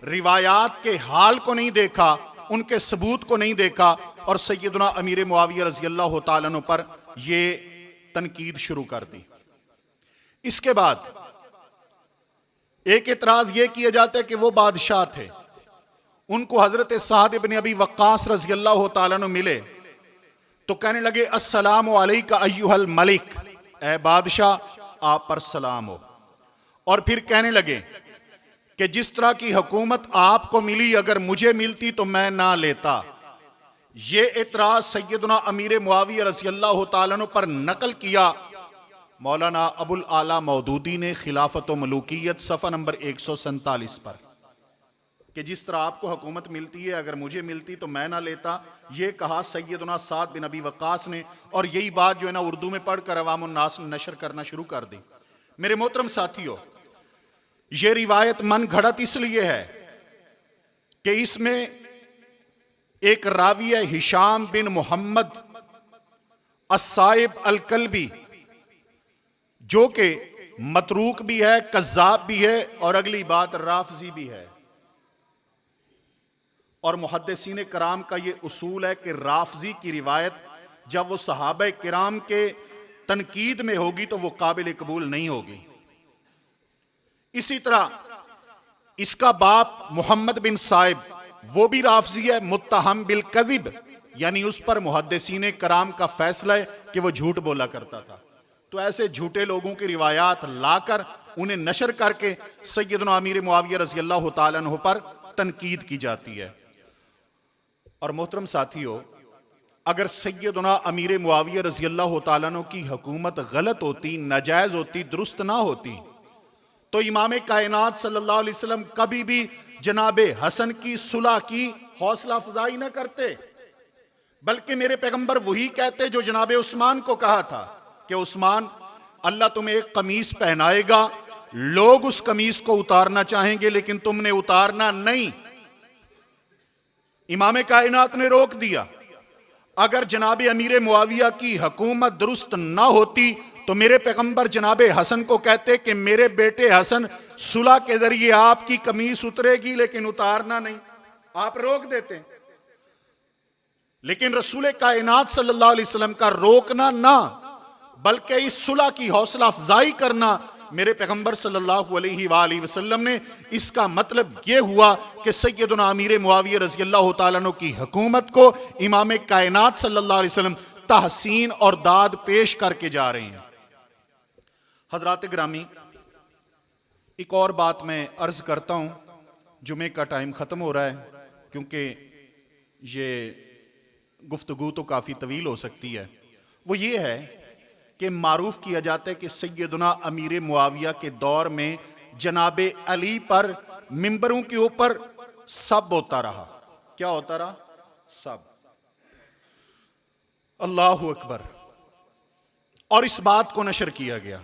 روایات کے حال کو نہیں دیکھا، ان کے ثبوت کو نہیں دیکھا، اور سیدنا امیر معاویہ رضی اللہ تعالیٰ عنہ پر یہ تنقید شروع کر دی. اس کے بعد ایک اعتراض یہ کیا جاتا ہے کہ وہ بادشاہ تھے، ان کو حضرت سعد بن ابی وقاص رضی اللہ تعالیٰ عنہ ملے تو کہنے لگے السلام علیکہ ایہا الملک، اے بادشاہ آپ پر سلام ہو. اور پھر کہنے لگے کہ جس طرح کی حکومت آپ کو ملی اگر مجھے ملتی تو میں نہ لیتا. یہ اعتراض سیدنا امیر معاویہ رضی اللہ تعالیٰ عنہ پر نقل کیا مولانا ابو الاعلیٰ مودودی نے خلافت و ملوکیت صفحہ نمبر 147 پر، کہ جس طرح آپ کو حکومت ملتی ہے اگر مجھے ملتی تو میں نہ لیتا. یہ کہا سیدنا سعد بن ابی وقاص نے، اور یہی بات جو ہے نا اردو میں پڑھ کر عوام الناس نے نشر کرنا شروع کر دی. میرے محترم ساتھیو، یہ روایت من گھڑت اس لیے ہے کہ اس میں ایک راوی ہے ہشام بن محمد الصائب الکلبی، جو کہ متروک بھی ہے، کذاب بھی ہے، اور اگلی بات رافضی بھی ہے. اور محدثین کرام کا یہ اصول ہے کہ رافضی کی روایت جب وہ صحابہ کرام کے تنقید میں ہوگی تو وہ قابل قبول نہیں ہوگی. اسی طرح اس کا باپ محمد بن صائب وہ بھی رافضی ہے، متہم بالکذب، یعنی اس پر محدثین کرام کا فیصلہ ہے کہ وہ جھوٹ بولا کرتا تھا. تو ایسے جھوٹے لوگوں کی روایات لا کر انہیں نشر کر کے سیدنا امیر معاویہ رضی اللہ تعالیٰ عنہ پر تنقید کی جاتی ہے. اور محترم ساتھیو، اگر سیدنا امیر معاویہ رضی اللہ تعالیٰ عنہ کی حکومت غلط ہوتی، ناجائز ہوتی، درست نہ ہوتی تو امام کائنات صلی اللہ علیہ وسلم کبھی بھی جناب حسن کی صلح کی حوصلہ افزائی نہ کرتے، بلکہ میرے پیغمبر وہی کہتے جو جناب عثمان کو کہا تھا کہ عثمان، اللہ تمہیں ایک قمیص پہنائے گا، لوگ اس قمیص کو اتارنا چاہیں گے لیکن تم نے اتارنا نہیں. امام کائنات نے روک دیا. اگر جناب امیر معاویہ کی حکومت درست نہ ہوتی تو میرے پیغمبر جناب حسن کو کہتے کہ میرے بیٹے حسن، صلح کے ذریعے آپ کی قمیص اترے گی لیکن اتارنا نہیں. آپ روک دیتے. لیکن رسول کائنات صلی اللہ علیہ وسلم کا روکنا نہ بلکہ اس صلح کی حوصلہ افزائی کرنا میرے پیغمبر صلی اللہ علیہ وآلہ وسلم نے. اس کا مطلب یہ ہوا کہ سیدنا امیر معاویہ رضی اللہ تعالیٰ عنہ کی حکومت کو امام کائنات صلی اللہ علیہ وسلم تحسین اور داد پیش کر کے جا رہے ہیں. حضرات گرامی، ایک اور بات میں عرض کرتا ہوں، جمعے کا ٹائم ختم ہو رہا ہے کیونکہ یہ گفتگو تو کافی طویل ہو سکتی ہے. وہ یہ ہے کہ معروف کیا جاتا ہے کہ سیدنا امیر معاویہ کے دور میں جناب علی پر ممبروں کے اوپر سب ہوتا رہا. کیا ہوتا رہا؟ سب. اللہ اکبر. اور اس بات کو نشر کیا گیا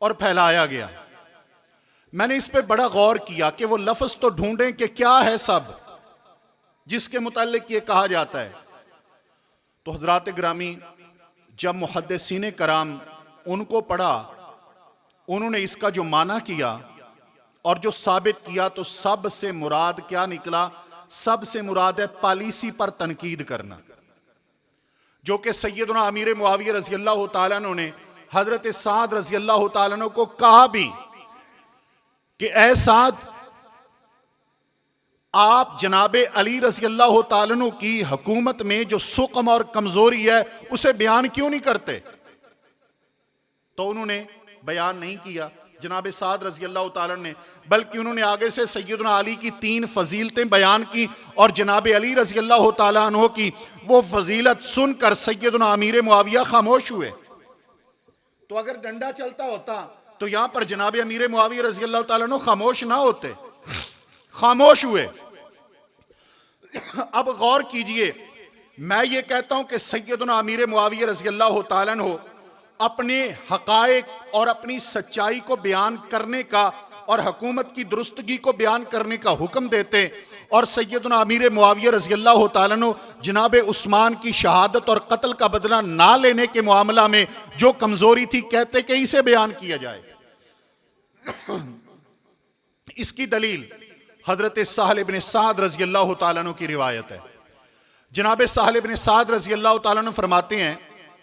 اور پھیلایا گیا. میں نے اس پہ بڑا غور کیا کہ وہ لفظ تو ڈھونڈیں کہ کیا ہے سب جس کے متعلق یہ کہا جاتا ہے. تو حضرات گرامی، جب محدثین کرام ان کو پڑھا، انہوں نے اس کا جو معنی کیا اور جو ثابت کیا تو سب سے مراد کیا نکلا؟ سب سے مراد ہے پالیسی پر تنقید کرنا، جو کہ سیدنا امیر معاویہ رضی اللہ تعالیٰ عنہ نے حضرت سعد رضی اللہ تعالیٰ عنہ کو کہا بھی کہ اے سعد، آپ جناب علی رضی اللہ تعالیٰ عنہ کی حکومت میں جو سقم اور کمزوری ہے اسے بیان کیوں نہیں کرتے؟ تو انہوں نے بیان نہیں کیا جناب سعد رضی اللہ تعالیٰ عنہ نے، بلکہ انہوں نے آگے سے سیدنا علی کی 3 فضیلتیں بیان کی، اور جناب علی رضی اللہ تعالیٰ عنہ کی وہ فضیلت سن کر سیدنا امیر معاویہ خاموش ہوئے. تو اگر ڈنڈا چلتا ہوتا تو یہاں پر جناب امیر معاویہ رضی اللہ تعالیٰ عنہ خاموش نہ ہوتے، خاموش ہوئے۔ اب غور کیجئے، میں یہ کہتا ہوں کہ سیدنا امیر معاویہ رضی اللہ تعالیٰ عنہ اپنے حقائق اور اپنی سچائی کو بیان کرنے کا اور حکومت کی درستگی کو بیان کرنے کا حکم دیتے، اور سیدنا امیر معاویہ رضی اللہ تعالیٰ عنہ جناب عثمان کی شہادت اور قتل کا بدلہ نہ لینے کے معاملہ میں جو کمزوری تھی کہتے کہ اسے بیان کیا جائے۔ اس کی دلیل حضرت سہل بن سعد رضی اللہ تعالیٰ عنہ کی روایت ہے۔ جناب سہل بن سعد رضی اللہ تعالیٰ عنہ فرماتے ہیں،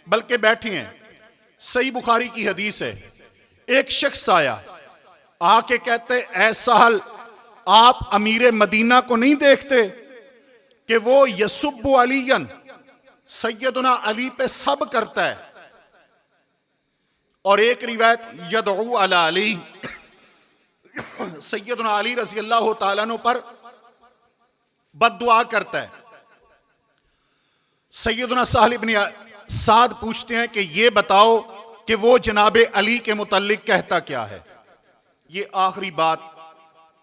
بلکہ بیٹھے ہیں، صحیح بخاری کی حدیث ہے، ایک شخص آیا، آ کے کہتے اے سہل، آپ امیر مدینہ کو نہیں دیکھتے کہ وہ یسب علی، سیدنا علی پہ سب کرتا ہے، اور ایک روایت یدعو علی علی، سیدنا علی رضی اللہ تعالیٰ عنہ پر بد دعا کرتا ہے۔ سیدنا سہل بن سعد پوچھتے ہیں کہ یہ بتاؤ کہ وہ جناب علی کے متعلق کہتا کیا ہے۔ یہ آخری بات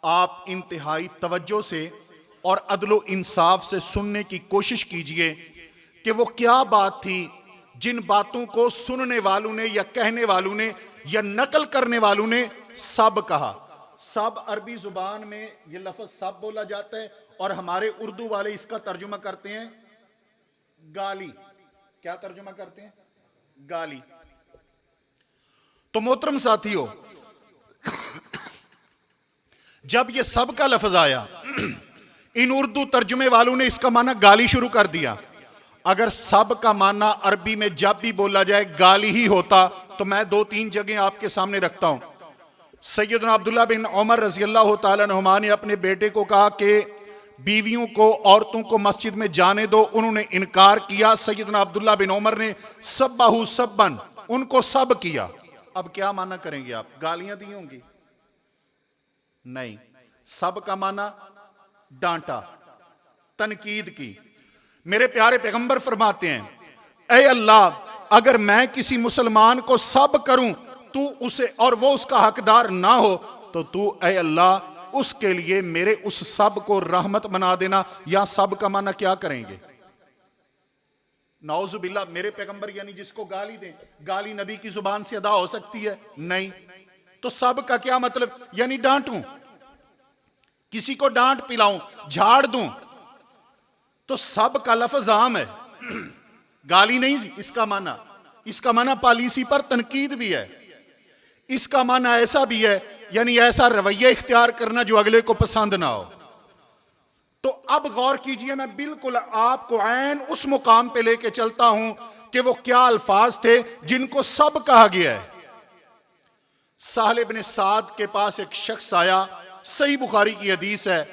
آپ انتہائی توجہ سے اور عدل و انصاف سے سننے کی کوشش کیجئے کہ وہ کیا بات تھی جن باتوں کو سننے والوں نے یا کہنے والوں نے یا نقل کرنے والوں نے سب کہا۔ سب عربی زبان میں یہ لفظ سب بولا جاتا ہے، اور ہمارے اردو والے اس کا ترجمہ کرتے ہیں گالی۔ کیا ترجمہ کرتے ہیں؟ گالی۔ تو محترم ساتھیو، جب یہ سب کا لفظ آیا، ان اردو ترجمے والوں نے اس کا معنی گالی شروع کر دیا۔ اگر سب کا معنی عربی میں جب بھی بولا جائے گالی ہی ہوتا تو میں 2-3 جگہیں آپ کے سامنے رکھتا ہوں۔ سیدنا عبداللہ بن عمر رضی اللہ تعالیٰ عنہما نے اپنے بیٹے کو کہا کہ بیویوں کو، عورتوں کو مسجد میں جانے دو، انہوں نے انکار کیا۔ سیدنا عبداللہ بن عمر نے سبہو سبن، ان کو سب کیا۔ اب کیا معنی کریں گے آپ؟ گالیاں دی ہوں گی؟ نہیں، سب کا معنی ڈانٹا، تنقید کی۔ میرے پیارے پیغمبر فرماتے ہیں، اے اللہ، اگر میں کسی مسلمان کو سب کروں تو اسے اور وہ اس کا حقدار نہ ہو تو اے اللہ اس کے لیے میرے اس سب کو رحمت بنا دینا۔ یا سب کا معنی کیا کریں گے؟ نعوذ باللہ، میرے پیغمبر یعنی جس کو گالی دیں، گالی نبی کی زبان سے ادا ہو سکتی ہے؟ نہیں۔ تو سب کا کیا مطلب؟ یعنی ڈانٹوں، کسی کو ڈانٹ پلاؤں، جھاڑ دوں۔ تو سب کا لفظ عام ہے، گالی نہیں اس کا معنی۔ اس کا معنی پالیسی پر تنقید بھی ہے، اس کا معنی ایسا بھی ہے یعنی ایسا رویہ اختیار کرنا جو اگلے کو پسند نہ ہو۔ تو اب غور کیجئے، میں بالکل آپ کو عین اس مقام پہ لے کے چلتا ہوں کہ وہ کیا الفاظ تھے جن کو سب کہا گیا ہے۔ سہل بن سعد کے پاس ایک شخص آیا، صحیح بخاری کی حدیث ہے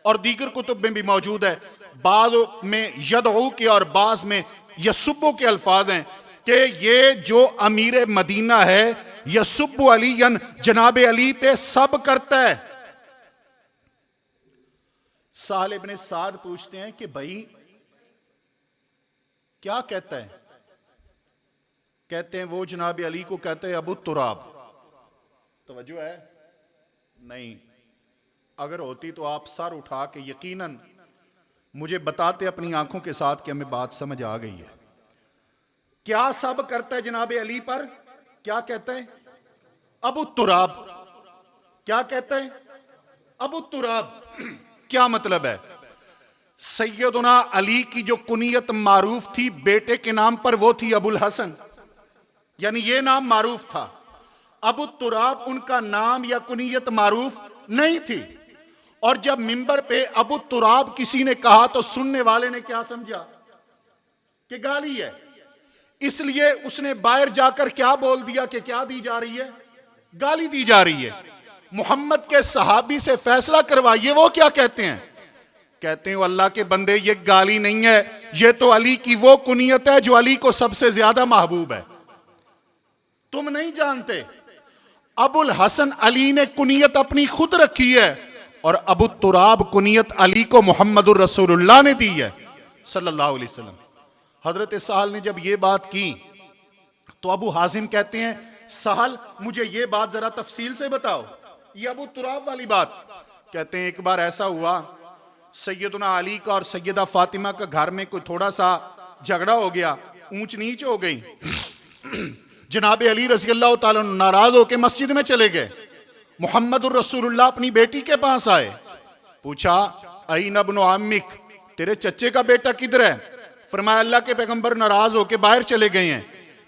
اور دیگر کتب میں بھی موجود ہے، بعض میں یدعو کے اور بعض میں یسبو کے الفاظ ہیں کہ یہ جو امیر مدینہ ہے یسب علی، جناب علی پہ سب کرتا ہے۔ سہل بن سعد پوچھتے ہیں کہ بھائی کیا کہتا ہے؟ کہتے ہیں وہ جناب علی کو کہتے ہیں ابو تراب۔ توجہ ہے؟ نہیں، اگر ہوتی تو آپ سر اٹھا کے یقیناً مجھے بتاتے اپنی آنکھوں کے ساتھ کہ ہمیں بات سمجھ آ گئی ہے۔ کیا سب کرتا ہے جناب علی پر؟ کیا کہتا ہے؟ ابو تراب۔ کیا کہتا ہے؟ ابو تراب۔ کیا مطلب ہے؟ سیدنا علی کی جو کنیت معروف تھی بیٹے کے نام پر وہ تھی ابو الحسن، یعنی یہ نام معروف تھا۔ ابو تراب ان کا نام یا کنیت معروف نہیں تھی، اور جب منبر پہ ابو تراب کسی نے کہا تو سننے والے نے کیا سمجھا کہ گالی ہے، اس لیے اس نے باہر جا کر کیا بول دیا کہ کیا دی جا رہی ہے؟ گالی دی جا رہی ہے۔ محمد کے صحابی سے فیصلہ کروائیے، وہ کیا کہتے ہیں؟ کہتے ہیں اللہ کے بندے یہ گالی نہیں ہے، یہ تو علی کی وہ کنیت ہے جو علی کو سب سے زیادہ محبوب ہے۔ تم نہیں جانتے، ابو الحسن علی نے کنیت اپنی خود رکھی ہے، اور ابو تراب کنیت علی کو محمد الرسول اللہ نے دی ہے صلی اللہ علیہ وسلم۔ حضرت سہل نے جب یہ بات کی تو ابو حازم کہتے ہیں سہل مجھے یہ بات ذرا تفصیل سے بتاؤ، یہ ابو تراب والی بات۔ کہتے ہیں ایک بار ایسا ہوا سیدنا علی کا اور سیدہ فاطمہ کا گھر میں کوئی تھوڑا سا جھگڑا ہو گیا، اونچ نیچ ہو گئی۔ جناب علی رضی اللہ تعالیٰ ناراض ہو کے مسجد میں چلے گئے۔ محمد الرسول اللہ اپنی بیٹی کے پاس آئے، پوچھا این ابن عمک، تیرے چچے کا بیٹا کدھر ہے؟ فرمایا اللہ کے پیغمبر ناراض ہو کے باہر چلے گئے ہیں۔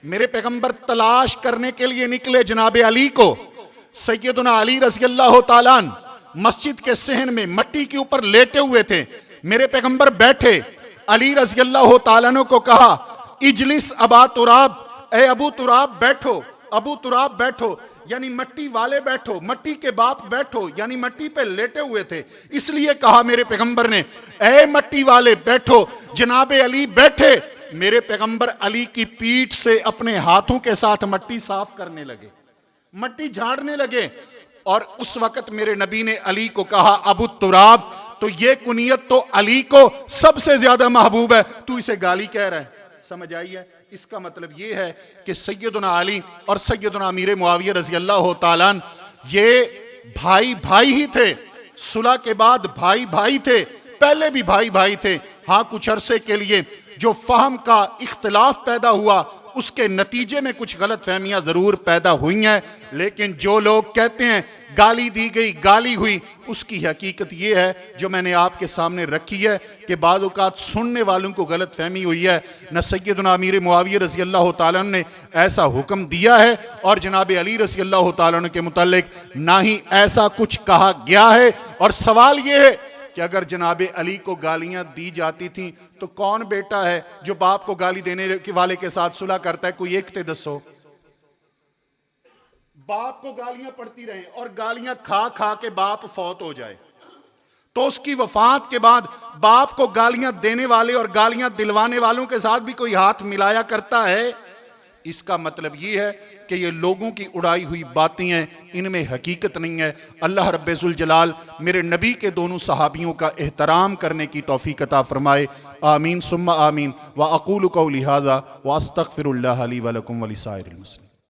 میرے پیغمبر تلاش کرنے کے لیے نکلے جناب علی کو۔ سیدنا علی رضی اللہ تعالیٰ مسجد کے صحن میں مٹی کے اوپر لیٹے ہوئے تھے، میرے پیغمبر بیٹھے۔ علی رضی اللہ تعالیٰ کو کہا اجلس ابا تراب، اے ابو تراب بیٹھو، ابو تراب بیٹھو، یعنی مٹی والے بیٹھو، مٹی کے باپ بیٹھو، یعنی مٹی پہ لیٹے ہوئے تھے، اس لیے کہا میرے پیغمبر نے اے مٹی والے بیٹھو۔ جناب علی بیٹھے، میرے پیغمبر علی کی پیٹھ سے اپنے ہاتھوں کے ساتھ مٹی صاف کرنے لگے، مٹی جھاڑنے لگے، اور اس وقت میرے نبی نے علی کو کہا ابو تراب، تو یہ کنیت تو علی کو سب سے زیادہ محبوب ہے، تو اسے گالی کہہ رہا ہے۔ سمجھ آئی ہے؟ اس کا مطلب یہ ہے کہ سیدنا علی اور سیدنا امیر معاویہ رضی اللہ تعالیٰ یہ بھائی بھائی ہی تھے، صلح کے بعد بھائی بھائی تھے، پہلے بھی بھائی بھائی تھے۔ ہاں کچھ عرصے کے لیے جو فہم کا اختلاف پیدا ہوا اس کے نتیجے میں کچھ غلط فہمیاں ضرور پیدا ہوئی ہیں، لیکن جو لوگ کہتے ہیں گالی دی گئی، گالی ہوئی، اس کی حقیقت یہ ہے جو میں نے آپ کے سامنے رکھی ہے کہ بعض اوقات سننے والوں کو غلط فہمی ہوئی ہے۔ نہ سیدنا امیر معاویہ رضی اللہ تعالیٰ نے ایسا حکم دیا ہے اور جناب علی رضی اللہ تعالیٰ کے متعلق نہ ہی ایسا کچھ کہا گیا ہے۔ اور سوال یہ ہے کہ اگر جناب علی کو گالیاں دی جاتی تھیں تو کون بیٹا ہے جو باپ کو گالی دینے والے کے ساتھ صلح کرتا ہے؟ کوئی ایک تے دسو۔ باپ کو گالیاں پڑتی رہیں اور گالیاں کھا کھا کے باپ فوت ہو جائے تو اس کی وفات کے بعد باپ کو گالیاں دینے والے اور گالیاں دلوانے والوں کے ساتھ بھی کوئی ہاتھ ملایا کرتا ہے؟ اس کا مطلب یہ ہے کہ یہ لوگوں کی اڑائی ہوئی باتیں ہیں، ان میں حقیقت نہیں ہے۔ اللہ رب ذوالجلال میرے نبی کے دونوں صحابیوں کا احترام کرنے کی توفیق عطا فرمائے، آمین ثم آمین۔ وَأَقُولُ قَوْلِي هَذَا وَأَسْتَغْفِرُ اللَّهَ لِي وَلَكُمْ وَلِسَائِرِ الْمُسْلِمِينَ۔